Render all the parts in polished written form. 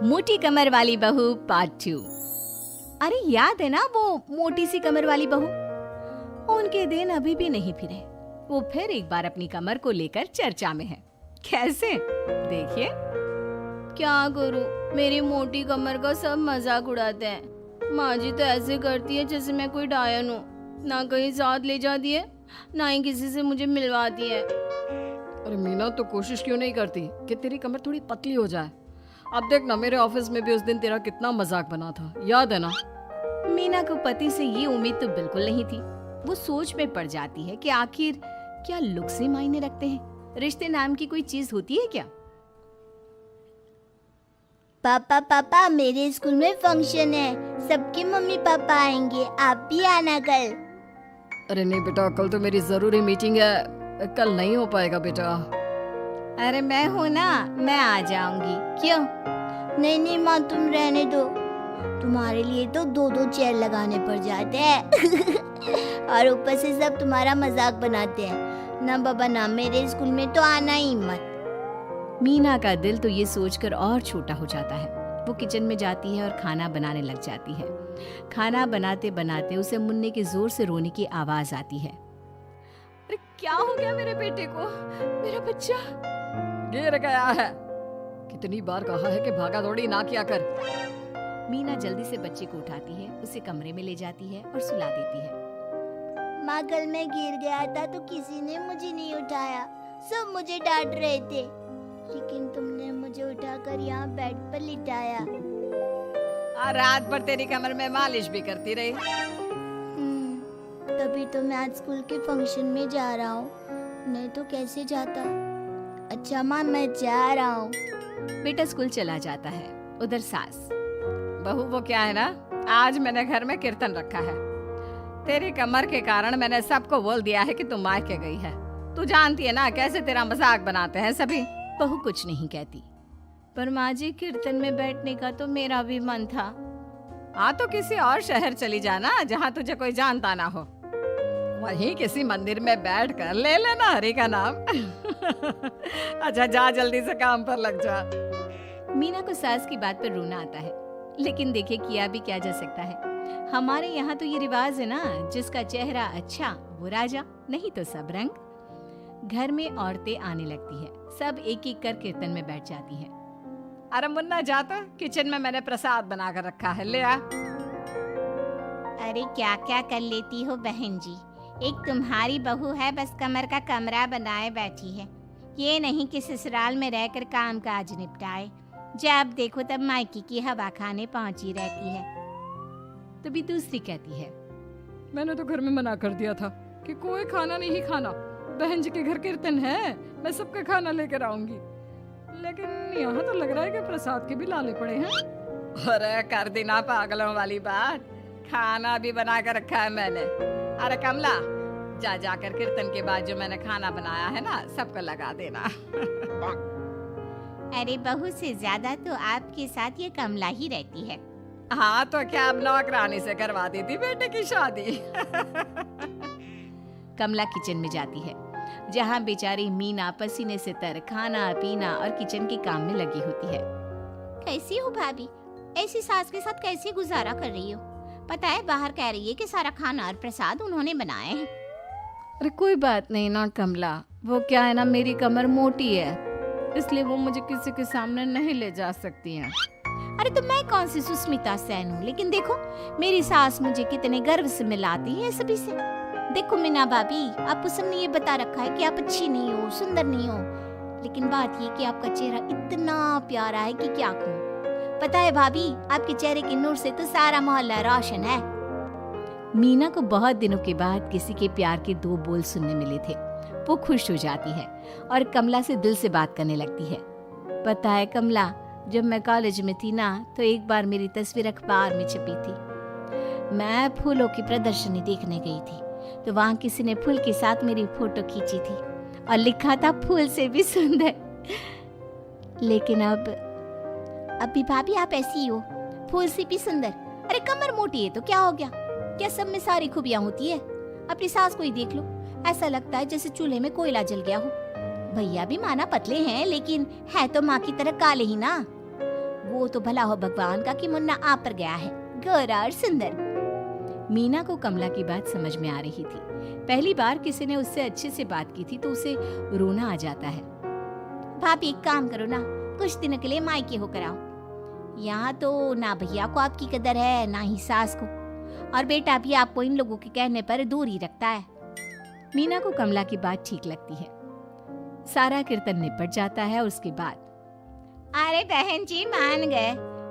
मोटी कमर वाली बहू पार्ट 2। अरे याद है ना वो मोटी सी कमर वाली बहू? उनके दिन अभी भी नहीं फिरे। वो फिर एक बार अपनी कमर को लेकर चर्चा में है। कैसे? देखिए। क्या करूं, मेरी मोटी कमर का सब मजाक उड़ाते हैं। माँ जी तो ऐसे करती है जैसे मैं कोई डायन हूँ। ना कहीं साथ ले जाती है, ना ही किसी से मुझे मिलवाती है। अरे मीना, तो कोशिश क्यों नहीं करती कि तेरी कमर थोड़ी पतली हो जाए? अब देख ना, मेरे ऑफिस में भी उस दिन तेरा कितना मजाक बना था, याद है ना? मीना को पति से ये उम्मीद तो बिल्कुल नहीं थी। वो सोच में पड़ जाती है कि आखिर क्या लुक्स ही मायने रखते हैं? रिश्ते नाम की कोई चीज होती है क्या? पापा पापा, मेरे स्कूल में फंक्शन है, सबके मम्मी पापा आएंगे, आप भी आना कल। अरे नहीं बेटा, कल तो मेरी जरूरी मीटिंग है, कल नहीं हो पाएगा बेटा। अरे मैं हूँ ना, मैं आ जाऊंगी। क्यों? नहीं नहीं माँ, तुम रहने दो। तुम्हारे लिए तो 2-2 चेयर लगाने पड़ जाते हैं और ऊपर से सब तुम्हारा मजाक बनाते हैं। ना बाबा ना, मेरे स्कूल में तो आना ही मत। मीना का दिल तो ये सोचकर और छोटा हो जाता है। वो किचन में जाती है और खाना बनाने लग जाती है। खाना बनाते बनाते उसे मुन्ने के जोर से रोने की आवाज आती है। अरे क्या हो गया मेरे बेटे को? मेरा बच्चा गिर गया है। कितनी बार कहा है कि भागा दौड़ी ना किया कर। मीना जल्दी से बच्चे को उठाती है, उसे कमरे में ले जाती है और सुला देती है। माँ, कल मैं गिर गया था तो किसी ने मुझे नहीं उठाया, सब मुझे डांट रहे थे, लेकिन तुमने मुझे उठाकर यहाँ बेड पर लिटाया। और रात भर तेरी कमर में मालिश भी करती रही। तभी तो मैं आज स्कूल के फंक्शन में जा रहा हूँ, नहीं तो कैसे जाता। अच्छा माँ, मैं जा रहा हूँ। बेटा स्कूल चला जाता है। उधर सास, बहू वो क्या है ना, आज मैंने घर में कीर्तन रखा है। तेरी कमर के कारण मैंने सबको बोल दिया है कि तू मायके गई है। तू जानती है ना कैसे तेरा मजाक बनाते हैं सभी। बहू कुछ नहीं कहती। पर माँ जी, कीर्तन में बैठने का तो मेरा भी मन था। हाँ तो किसी और शहर चली जाना जहाँ तुझे कोई जानता ना हो। वहीं किसी मंदिर में बैठ कर ले लेना हरि का नाम। अच्छा जा, जल्दी से काम पर लग जा। मीना को सास की बात पर रोना आता है, लेकिन देखे किया भी क्या जा सकता है। हमारे यहाँ तो ये रिवाज है ना, जिसका चेहरा अच्छा वो राजा, नहीं तो सब रंग। घर में औरतें आने लगती है, सब एक एक कर कीर्तन में बैठ जाती हैं। अरे मुन्ना जा, तो किचन में मैंने प्रसाद बना कर रखा है, ले आ। अरे क्या क्या कर लेती हो बहन जी, एक तुम्हारी बहू है बस कमर का कमरा बनाए बैठी है। ये नहीं कि ससुराल में रहकर काम काज निपटाए, जब देखो तब मायके की हवा खाने पहुंची रहती है। तभी दूसरी कहती है, मैंने तो घर में मना कर दिया था कि कोई खाना नहीं खाना। बहन जी के घर कीर्तन है, मैं सबका खाना लेकर आऊंगी, लेकिन यहाँ तो लग रहा है कि प्रसाद के भी लाले पड़े हैं। अरे कर देना पागलों वाली बात, खाना भी बना कर रखा है मैंने। अरे कमला, जा जाकर कीर्तन के बाद जो मैंने खाना बनाया है ना, सबको लगा देना। अरे बहू से ज्यादा तो आपके साथ ये कमला ही रहती है। हाँ तो क्या, अब नौकरानी से करवा देती बेटे की शादी। कमला किचन में जाती है, जहाँ बेचारी मीना पसीने से तर खाना पीना और किचन के काम में लगी होती है। कैसी हो भाभी, ऐसी सास के साथ कैसे गुजारा कर रही हो? पता है बाहर कह रही है कि सारा खाना और प्रसाद उन्होंने बनाए हैं। अरे कोई बात नहीं ना कमला, वो क्या है ना, मेरी कमर मोटी है, इसलिए वो मुझे किसी के सामने नहीं ले जा सकती हैं। अरे तो मैं कौन सी सुस्मिता सेन हूँ, लेकिन देखो मेरी सास मुझे कितने गर्व से मिलाती है सभी से। देखो मीना भाभी, आपको सबने ये बता रखा है कि आप अच्छी नहीं हो, सुंदर नहीं हो, लेकिन बात ये कि आपका चेहरा इतना प्यारा है कि क्या कहूँ। पता है भाभी, आपके चेहरे के नूर से तो सारा मोहल्ला रोशन है। मीना को बहुत दिनों के बाद किसी के प्यार के 2 बोल सुनने मिले थे। वो खुश हो जाती है और कमला से दिल से बात करने लगती है। पता है कमला, जब मैं कॉलेज में थी ना, तो एक बार मेरी तस्वीर अखबार में छपी थी। मैं फूलों की प्रदर्शनी देखने गई थी, तो वहाँ किसी ने फूल के साथ मेरी फोटो खींची थी और लिखा था फूल से भी सुंदर। लेकिन अभी भाभी आप ऐसी हो, फूल से भी सुंदर। अरे कमर मोटी है तो क्या हो गया, क्या सब में सारी खूबियां होती है? अपनी सास को ही देख लो, ऐसा लगता है जैसे चूल्हे में कोयला जल गया हो। भैया भी माना पतले हैं, लेकिन है तो माँ की तरह काले ही ना। वो तो भला हो भगवान का कि मुन्ना आप पर गया है, गोरा और सुंदर। मीना को कमला की बात समझ में आ रही थी। पहली बार किसी ने उससे अच्छे से बात की थी तो उसे रोना आ जाता है। भाभी एक काम करो ना, कुछ दिनों के लिए मायके होकर आओ। यहाँ तो ना भैया को आपकी कदर है ना ही सास को, और बेटा भी आपको इन लोगों के कहने पर दूर ही रखता है। मीना को कमला की बात ठीक लगती है। सारा कीर्तन निपट जाता है और उसके बाद अरे बहन जी मान गए,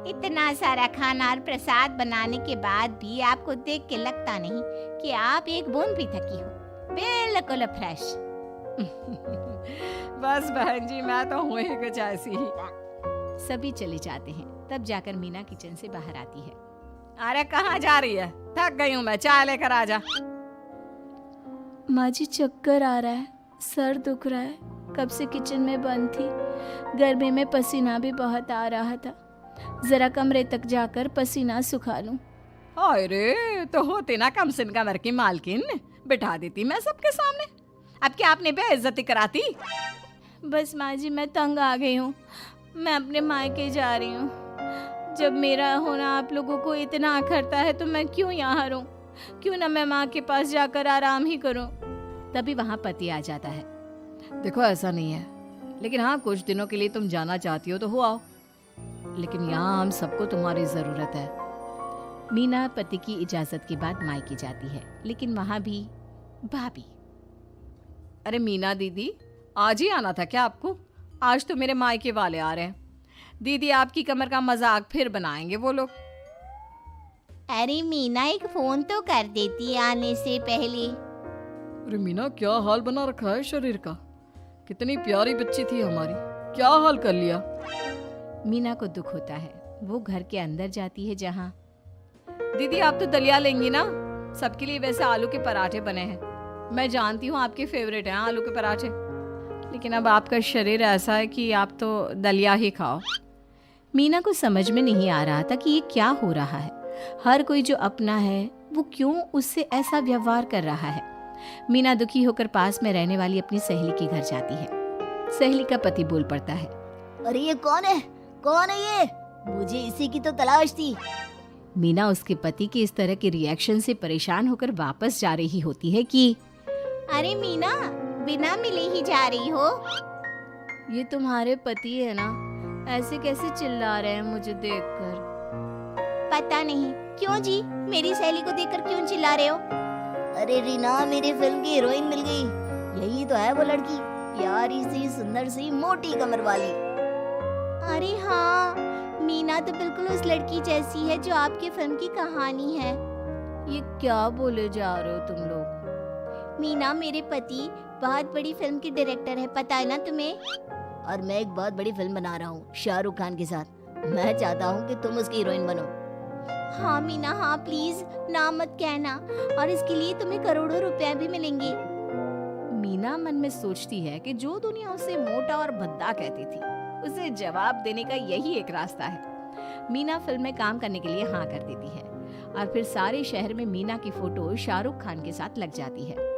इतना सारा खाना और प्रसाद बनाने के बाद भी आपको देख के लगता नहीं कि आप एक बूंद भी थकी हो, बिल्कुल फ्रेश। बस बहन जी मैं तो हूँ ही कुछ ऐसी ही। सभी चले जाते हैं। तब जाकर मीना किचन से बाहर आती है। अरे कहाँ जा रही है? थक गई हूँ मैं, चाय लेकर आ जा। माँ जी चक्कर आ रहा है, सर दुख रहा है, कब से किचन में बंद थी, गर्मी में पसीना भी बहुत आ रहा था, जरा कमरे तक जाकर पसीना सुखा लूं। अरे तो होती ना कम सिन कमर की मालकिन, बिठा देती मैं सबके सामने। अब क्या आपने बेइज्जती कराती? बस माँ जी मैं तंग आ गई हूँ, मैं अपने मायके जा रही हूँ। जब मेरा होना आप लोगों को इतना अखरता है तो मैं क्यों यहाँ रहूं? क्यों ना मैं माँ के पास जाकर आराम ही करूं। तभी वहाँ पति आ जाता है। देखो ऐसा नहीं है, लेकिन हाँ कुछ दिनों के लिए तुम जाना चाहती हो तो हो आओ, लेकिन यहाँ हम सबको तुम्हारी जरूरत है। मीना पति की इजाजत के बाद मायके जाती है, लेकिन वहाँ भी भाभी। अरे मीना दीदी, आज ही आना था क्या आपको? आज तो मेरे मायके वाले आ रहे हैं। दीदी आपकी कमर का मजाक फिर बनाएंगे वो लोग। अरे मीना एक फोन तो कर देती आने से पहले। अरे मीना क्या हाल बना रखा है शरीर का, कितनी प्यारी बच्ची थी हमारी, क्या हाल कर लिया। मीना को दुख होता है। वो घर के अंदर जाती है जहाँ दीदी आप तो दलिया लेंगी ना? सबके लिए वैसे आलू के पराठे बने हैं, मैं जानती हूँ आपके फेवरेट हैं आलू के पराठे, लेकिन अब आपका शरीर ऐसा है कि आप तो दलिया ही खाओ। मीना को समझ में नहीं आ रहा था कि ये क्या हो रहा है। हर कोई जो अपना है वो क्यों उससे ऐसा व्यवहार कर रहा है। मीना दुखी होकर पास में रहने वाली अपनी सहेली के घर जाती है। सहेली का पति बोल पड़ता है, अरे ये कौन है? कौन है ये? मुझे इसी की तो तलाश थी। मीना उसके पति के इस तरह के रिएक्शन से परेशान होकर वापस जा रही होती है कि अरे मीना बिना मिले ही जा रही हो? ये तुम्हारे पति है ना, ऐसे कैसे चिल्ला रहे हैं मुझे देखकर? पता नहीं क्यों जी, मेरी सहेली को देखकर क्यों चिल्ला रहे हो? अरे रीना मेरी फिल्म की हीरोइन मिल गई, यही तो है वो लड़की, प्यारी सी सुंदर सी मोटी कमर वाली। अरे हाँ, मीना तो बिल्कुल उस लड़की जैसी है जो आपकी फिल्म की कहानी है। ये क्या बोले जा रहे हो तुम लोग? मीना मेरे पति बहुत बड़ी फिल्म की डायरेक्टर है, पता है ना तुम्हें? और मैं एक बहुत बड़ी फिल्म बना रहा हूँ शाहरुख खान के साथ। मैं चाहता हूँ कि तुम उसकी हीरोइन बनो। हाँ मीना हाँ, प्लीज ना मत कहना, और इसके लिए तुम्हें करोड़ों रुपए भी मिलेंगे। मीना मन में सोचती है कि जो दुनिया उसे मोटा और भद्दा कहती थी, उसे जवाब देने का यही एक रास्ता है। मीना फिल्म में काम करने के लिए हाँ कर देती है और फिर सारे शहर में मीना की फोटो शाहरुख खान के साथ लग जाती है।